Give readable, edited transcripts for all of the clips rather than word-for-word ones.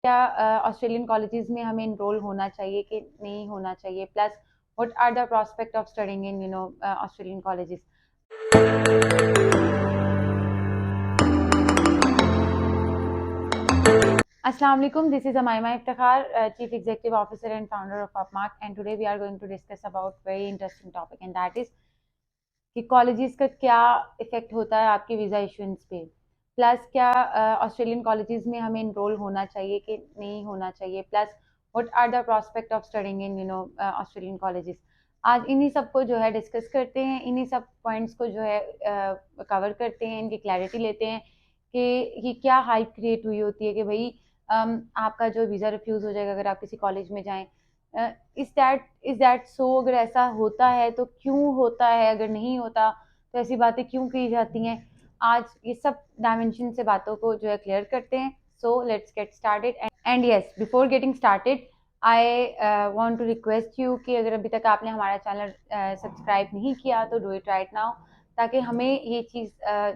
क्या Australian colleges में हमें इनरोल होना चाहिए कि नहीं होना चाहिए, plus what are the prospect of studying in Australian colleges. अस्सलाम वालेकुम, this is Amaima Iftikhar, chief executive officer and founder of Upmark, and today we are going to discuss about very interesting topic, and that is कि colleges का क्या effect होता है आपके visa issuance पे, plus क्या ऑस्ट्रेलियन कॉलेजेस में हमें इनरोल होना चाहिए कि नहीं होना चाहिए, plus what are the prospect of studying in Australian colleges. आज इन्हीं सब को जो है डिस्कस करते हैं, इन्हीं सब पॉइंट्स को जो है कवर करते हैं, इनकी क्लैरिटी लेते हैं कि ये क्या हाइप क्रिएट हुई होती है कि भाई आपका जो वीज़ा रिफ्यूज़ हो जाएगा अगर आप किसी कॉलेज में जाएं। Is that so? अगर ऐसा होता है तो क्यों होता है, अगर नहीं होता तो ऐसी बातें क्यों की जाती हैं। आज ये सब डायमेंशन से बातों को जो है क्लियर करते हैं। So let's get started, and yes, before getting started I want to request you कि अगर अभी तक आपने हमारा चैनल सब्सक्राइब नहीं किया तो डू इट राइट नाउ, ताकि हमें ये चीज़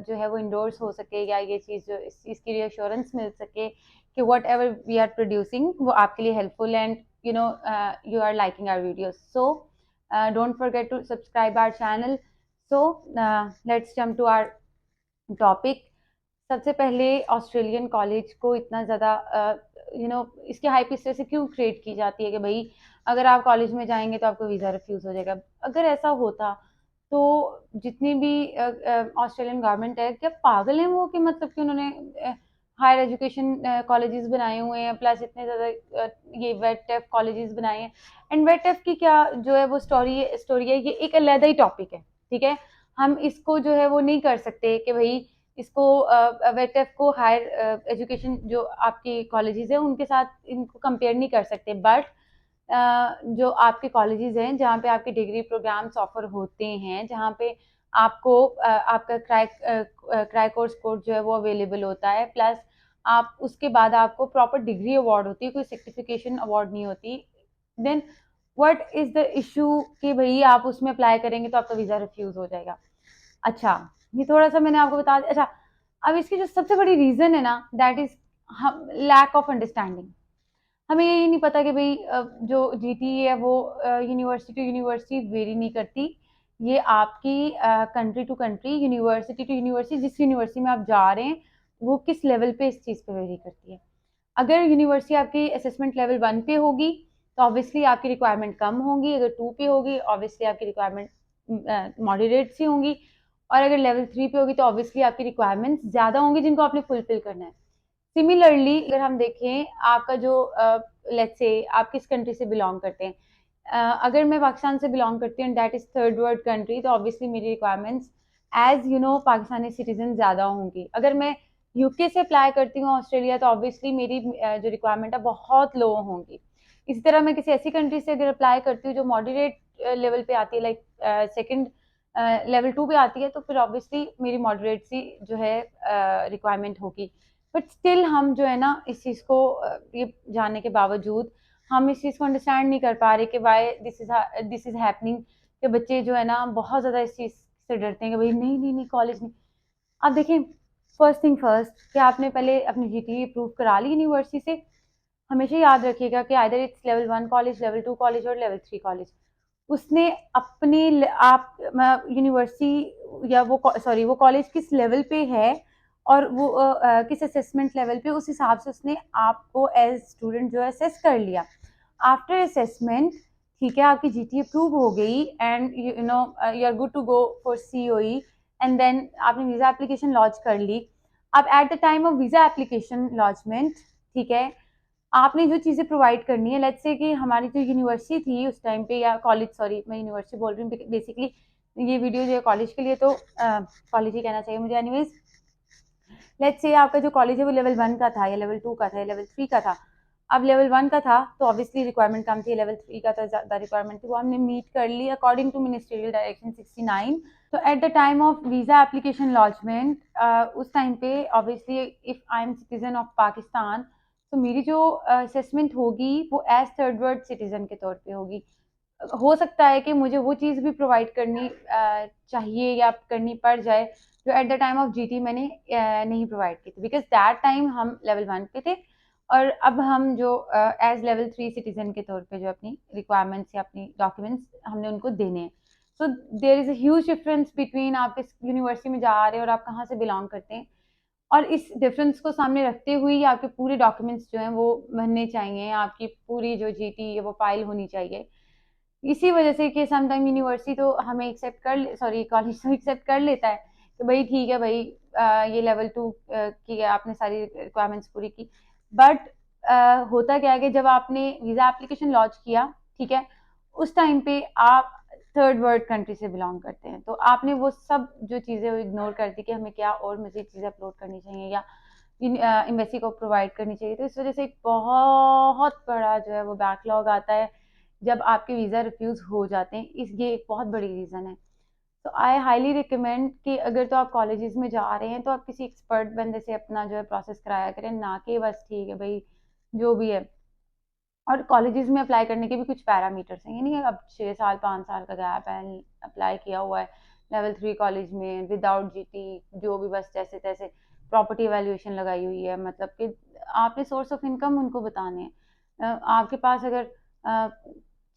जो है वो इंडोर्स हो सके, या ये चीज़ जो इस चीज़ की रियश्योरेंस मिल सके कि whatever we are producing वो आपके लिए helpful, and you are liking our videos. So don't forget to subscribe our channel. So let's jump to our topic. सबसे पहले ऑस्ट्रेलियन कॉलेज को इतना ज़्यादा इसकी हाइप इस तरह से क्यों क्रिएट की जाती है कि भाई अगर आप कॉलेज में जाएंगे तो आपको वीज़ा रिफ्यूज़ हो जाएगा। अगर ऐसा होता तो जितनी भी ऑस्ट्रेलियन गवर्नमेंट है, क्या पागल हैं वो कि मतलब कि उन्होंने हायर एजुकेशन कॉलेजेस बनाए हुए हैं, प्लस इतने ज़्यादा ये वेट टेफ कॉलेजेस बनाए हैं। एंड वेट टेफ की क्या जो है वो स्टोरी है, ये एक अलग ही टॉपिक है, ठीक है। हम इसको जो है वो नहीं कर सकते कि भाई इसको वेटेफ को हायर एजुकेशन जो आपकी कॉलेजेस हैं उनके साथ इनको कंपेयर नहीं कर सकते। बट जो आपके कॉलेजेस हैं जहाँ पे आपके डिग्री प्रोग्राम्स ऑफर होते हैं, जहाँ पे आपको आपका क्राई कोर्स कोड जो है वो अवेलेबल होता है, प्लस आप उसके बाद आपको प्रॉपर डिग्री अवार्ड होती है, कोई सर्टिफिकेशन अवार्ड नहीं होती। Then what is the issue कि भाई आप उसमें अप्लाई करेंगे तो आपका वीज़ा रिफ्यूज़ हो जाएगा। अच्छा, ये थोड़ा-सा मैंने आपको बता दिया। अच्छा, अब इसकी जो सबसे बड़ी रीज़न है ना, दैट इज़ हम लैक ऑफ अंडरस्टैंडिंग। हमें यही नहीं पता कि भई जो जीटी है वो यूनिवर्सिटी टू यूनिवर्सिटी वेरी नहीं करती। ये आपकी country to country, university to university, जिस यूनिवर्सिटी में आप जा रहे हैं, वो किस लेवल पे इस चीज़ पे वेरी करती है। अगर यूनिवर्सिटी आपकी असेसमेंट लेवल 1 पे होगी, तो ऑब्वियसली आपकी रिक्वायरमेंट कम होंगी, अगर 2 पे होगी, ऑब्वियसली आपकी रिक्वायरमेंट मॉडरेट सी होंगी, और अगर लेवल 3 पे होगी तो ऑब्वियसली आपकी रिक्वायरमेंट्स ज़्यादा होंगी जिनको आपने फुलफिल करना है। सिमिलरली अगर हम देखें आपका जो लेट्स से आप किस कंट्री से बिलोंग करते हैं, अगर मैं पाकिस्तान से बिलोंग करती हूँ, that is third world country, तो ऑब्वियसली मेरी रिक्वायरमेंट्स एज पाकिस्तानी सिटीजन ज़्यादा होंगी। अगर मैं यूके से अप्लाई करती हूँ ऑस्ट्रेलिया, तो ऑब्वियसली मेरी जो रिक्वायरमेंट है बहुत लो होंगी। इसी तरह मैं किसी ऐसी कंट्री से अगर अप्लाई करती हूँ जो मॉडरेट लेवल पे आती है, लाइक सेकंड लेवल 2 पे आती है, तो फिर ऑब्वियसली मेरी मॉडरेट सी जो है रिक्वायरमेंट होगी। बट स्टिल हम जो है ना इस चीज़ को ये जानने के बावजूद हम इस चीज़ को अंडरस्टैंड नहीं कर पा रहे कि वाई दिस इज़ हैपनिंग, कि बच्चे जो है ना बहुत ज़्यादा इस चीज़ से डरते हैं कि भाई नहीं नहीं नहीं कॉलेज नहीं। आप देखें, फर्स्ट थिंग फर्स्ट, कि आपने पहले अपनी जीटीई प्रूव करा ली यूनिवर्सिटी से। हमेशा याद रखिएगा कि either it's level 1 college, level 2 college और लेवल 3 कॉलेज। उसने अपने आप यूनिवर्सिटी या वो सॉरी वो कॉलेज किस लेवल पे है और वो किस असेसमेंट लेवल पे, उस हिसाब से उसने आपको एज स्टूडेंट जो है असेस कर लिया। आफ्टर असेसमेंट, ठीक है, आपकी जीटी अप्रूव हो गई and you are good to go for COE, and then आपने वीज़ा एप्लीकेशन लॉन्च कर ली। अब at the time of visa application launchment, ठीक है, आपने जो चीज़ें प्रोवाइड करनी है, लेट्स से कि हमारी जो यूनिवर्सिटी थी उस टाइम पे, या कॉलेज, सॉरी मैं यूनिवर्सिटी बोल रही हूँ बेसिकली, ये वीडियो जो है कॉलेज के लिए, तो कॉलेज ही कहना चाहिए मुझे। एनीवेज, लेट्स से आपका जो कॉलेज है वो लेवल 1 का था, या लेवल 2 का था, या लेवल 3 का था। अब लेवल 1 का था तो ऑब्वियसली रिक्वायरमेंट कम थी, लेवल 3 का था ज़्यादा रिक्वायरमेंट थी, वो हमने मीट कर ली अकॉर्डिंग टू मिनिस्ट्रियल डायरेक्शन 69। तो at the time of visa application launchment, उस टाइम पे obviously if I am citizen of Pakistan, तो मेरी जो असेसमेंट होगी वो एज थर्ड वर्ल्ड सिटीजन के तौर पे होगी। हो सकता है कि मुझे वो चीज़ भी प्रोवाइड करनी चाहिए या करनी पड़ जाए जो eight the time of GT मैंने नहीं प्रोवाइड की थी, बिकॉज दैट टाइम हम लेवल 1 पे थे और अब हम जो एज लेवल 3 सिटीजन के तौर पे जो अपनी रिक्वायरमेंट्स या अपनी डॉक्यूमेंट्स हमने उनको देने हैं. So there is a huge difference between आप किस यूनिवर्सिटी में जा रहे हैं और आप कहाँ से बिलोंग करते हैं. और इस डिफरेंस को सामने रखते हुए ही आपके पूरे डॉक्यूमेंट्स जो हैं वो बनने चाहिए, आपकी पूरी जो जीटी है वो फाइल होनी चाहिए. इसी वजह से कि समटाइम यूनिवर्सिटी तो हमें एक्सेप्ट कर सॉरी कॉलेज तो एक्सेप्ट कर लेता है कि भाई ठीक है भाई, ये लेवल 2 की है, आपने सारी रिक्वायरमेंट्स पूरी की. बट होता क्या है कि जब आपने वीज़ा एप्लीकेशन लॉन्च किया, ठीक है, उस टाइम पे आप थर्ड वर्ल्ड कंट्री से बिलोंग करते हैं, तो आपने वो सब जो चीज़ें इग्नोर कर दी कि हमें क्या और मज़ीद चीज़ें अपलोड करनी चाहिए या एम्बेसी को प्रोवाइड करनी चाहिए. तो इस वजह से एक बहुत बड़ा जो है वो बैकलॉग आता है जब आपके वीज़ा रिफ्यूज़ हो जाते हैं. ये एक बहुत बड़ी रीज़न है. तो आई हाईली रिकमेंड कि अगर तो आप कॉलेजेस में जा रहे हैं तो आप किसी एक्सपर्ट बंदे से अपना जो है प्रोसेस कराया करें, ना कि बस ठीक है भाई जो भी है. और कॉलेजेस में अप्लाई करने के भी कुछ पैरामीटर्स हैं, ये नहीं है अब 6 साल 5 साल का गैप है, अप्लाई किया हुआ है लेवल 3 कॉलेज में विदाउट जीटी, जो भी बस जैसे तैसे प्रॉपर्टी वैल्यूएशन लगाई हुई है, मतलब कि आपने सोर्स ऑफ इनकम उनको बताने हैं. आपके पास अगर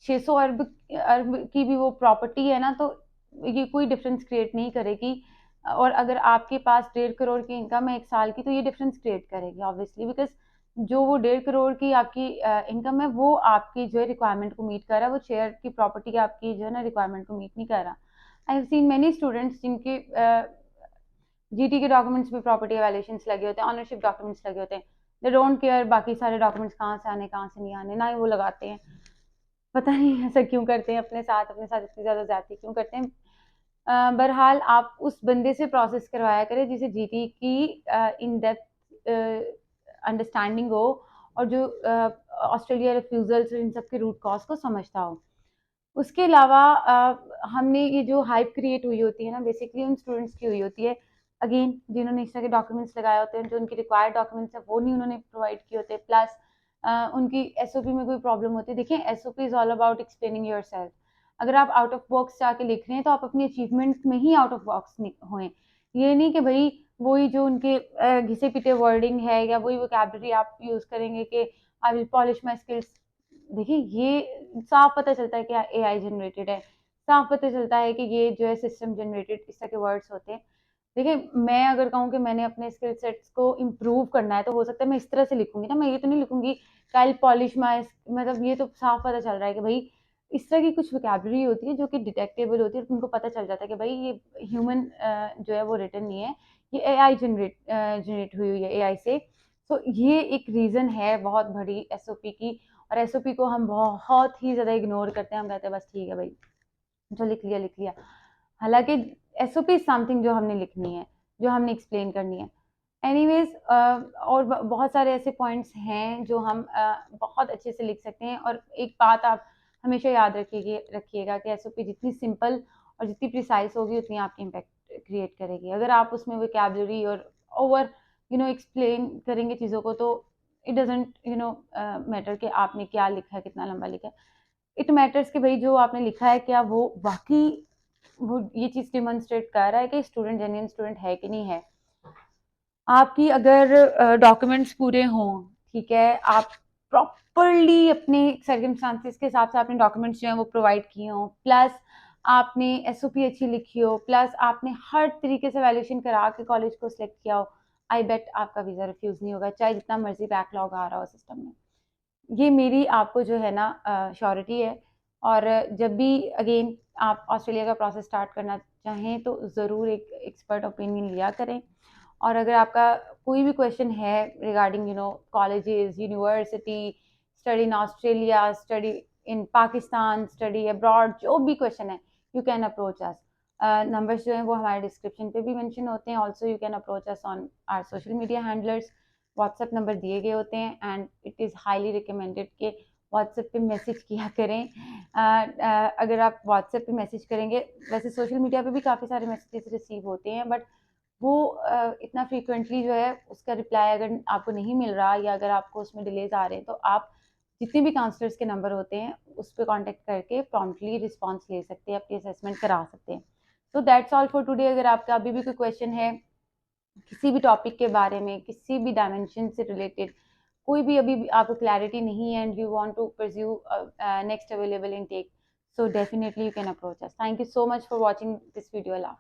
600 अरब की भी वो प्रॉपर्टी है ना, तो ये कोई डिफरेंस क्रिएट नहीं करेगी. और अगर आपके पास 1.5 करोड़ की इनकम है 1 साल की, तो ये डिफरेंस क्रिएट करेगी ऑब्वियसली, बिकॉज जो वो 1.5 करोड़ की आपकी इनकम है वो आपकी जो है रिक्वायरमेंट को मीट कर रहा है, वो शेयर की प्रॉपर्टी आपकी जो है ना रिक्वायरमेंट को मीट नहीं कर रहा. I have seen many students जिनके जीटी के डॉक्यूमेंट्स में प्रॉपर्टी वैल्यूएशंस लगे होते हैं, ऑनरशिप डॉक्यूमेंट्स लगे होते हैं. दे डोंट केयर बाकी सारे डॉक्यूमेंट्स कहाँ से आने कहाँ से नहीं आने, ना ही वो लगाते हैं. पता नहीं ऐसा क्यों करते हैं, अपने साथ इतनी ज़्यादा ज्यादती क्यों करते हैं. बहरहाल आप उस बंदे से प्रोसेस करवाया करें जिसे जीटी की इन डेप्थ अंडरस्टैंडिंग हो, और जो ऑस्ट्रेलिया रिफ्यूजल्स इन सब के रूट कॉज को समझता हो. उसके अलावा हमने ये जो हाइप क्रिएट हुई होती है ना, बेसिकली उन स्टूडेंट्स की हुई होती है, अगेन जिन्होंने इस तरह के डॉक्यूमेंट्स लगाए होते हैं, जो उनकी रिक्वायर्ड डॉक्यूमेंट्स है वो नहीं उन्होंने प्रोवाइड किए होते, प्लस उनकी एसओपी में कोई प्रॉब्लम होती है. देखिए, SOP is all about explaining your self. अगर आप आउट ऑफ बॉक्स जाके लिख रहे हैं तो आप अपनी अचीवमेंट में ही आउट ऑफ बॉक्स होएं. ये नहीं कि भाई वही जो उनके घिसे पिटे वर्डिंग है या वही वोकैबुलरी आप यूज करेंगे कि I will polish my skills. देखिए, ये साफ पता चलता है कि एआई जनरेटेड है, साफ पता चलता है कि ये जो है सिस्टम जनरेटेड इस तरह के वर्ड्स होते हैं. देखिए, मैं अगर कहूँ कि मैंने अपने स्किल सेट्स को इम्प्रूव करना है, तो हो सकता है मैं इस तरह से लिखूंगी ना, मैं ये तो नहीं लिखूंगी काइल पॉलिश माई, मतलब ये तो साफ पता चल रहा है कि भाई इस तरह की कुछ वोकैबुलरी होती है जो कि डिटेक्टेबल होती है, और उनको पता चल जाता है कि भाई ये ह्यूमन जो है वो रिटन नहीं है, ये एआई जनरेट हुई हुई है एआई से. तो ये एक रीज़न है बहुत बड़ी एसओपी की. और एसओपी को हम बहुत ही ज़्यादा इग्नोर करते हैं, हम कहते हैं बस ठीक है भाई जो लिख लिया लिख लिया. हालांकि एसओपी समथिंग जो हमने लिखनी है, जो हमने एक्सप्लेन करनी है. एनीवेज, और बहुत सारे ऐसे पॉइंट्स हैं जो हम बहुत अच्छे से लिख सकते हैं. और एक बात आप हमेशा याद रखिएगा कि एसओपी जितनी सिंपल और जितनी प्रिसाइज होगी उतनी आपकी इम्पैक्ट क्रिएट करेगी. अगर आप उसमें वोकैबुलरी और ओवर एक्सप्लेन करेंगे चीज़ों को, तो इट डजेंट मैटर कि आपने क्या लिखा है, कितना लंबा लिखा है. इट मैटर्स कि भाई जो आपने लिखा है क्या वो बाकी वो ये चीज़ डिमॉन्स्ट्रेट कर रहा है कि स्टूडेंट जेन्युइन स्टूडेंट है कि नहीं है. आपकी अगर डॉक्यूमेंट्स पूरे हों, ठीक है, आप प्रॉपरली अपने सर्कमस्टांसिस के हिसाब से आपने डॉक्यूमेंट्स जो हैं वो प्रोवाइड किए हों, प्लस आपने एसओपी अच्छी लिखी हो, प्लस आपने हर तरीके से वैल्यूएशन करा के कॉलेज को सिलेक्ट किया हो, आई बेट आपका वीज़ा रिफ्यूज़ नहीं होगा, चाहे जितना मर्जी बैकलॉग आ रहा हो सिस्टम में. ये मेरी आपको जो है ना श्योरिटी है. और जब भी अगेन आप ऑस्ट्रेलिया का प्रोसेस स्टार्ट करना चाहें तो ज़रूर एक एक्सपर्ट ओपिनियन लिया करें. और अगर आपका कोई भी क्वेश्चन है regarding colleges, university, study in Australia, study in Pakistan, study abroad, जो भी क्वेश्चन है, you can approach us. Numbers जो हैं वो हमारे डिस्क्रिप्शन पे भी मेंशन होते हैं. Also you can approach us on our social media handlers. WhatsApp number दिए गए होते हैं, and it is highly recommended कि व्हाट्सएप पे मैसेज किया करें. अगर आप व्हाट्सएप पे मैसेज करेंगे, वैसे सोशल मीडिया पे भी काफ़ी सारे मैसेजेस रिसीव होते हैं, बट वो इतना फ्रीक्वेंटली जो है उसका रिप्लाई अगर आपको नहीं मिल रहा, या अगर आपको उसमें डिलेज आ रहे हैं, तो आप जितने भी काउंसलर्स के नंबर होते हैं उस पर कॉन्टेक्ट करके प्रॉम्प्टली रिस्पॉन्स ले सकते हैं, अपनी असेसमेंट करा सकते हैं. So that's all for today. अगर आपका अभी भी कोई क्वेश्चन है किसी भी टॉपिक के बारे में, किसी भी डायमेंशन से रिलेटेड, कोई भी अभी आपको क्लैरिटी नहीं है and you want to pursue next available intake, so definitely you can approach us. Thank you so much for watching this video. Allah.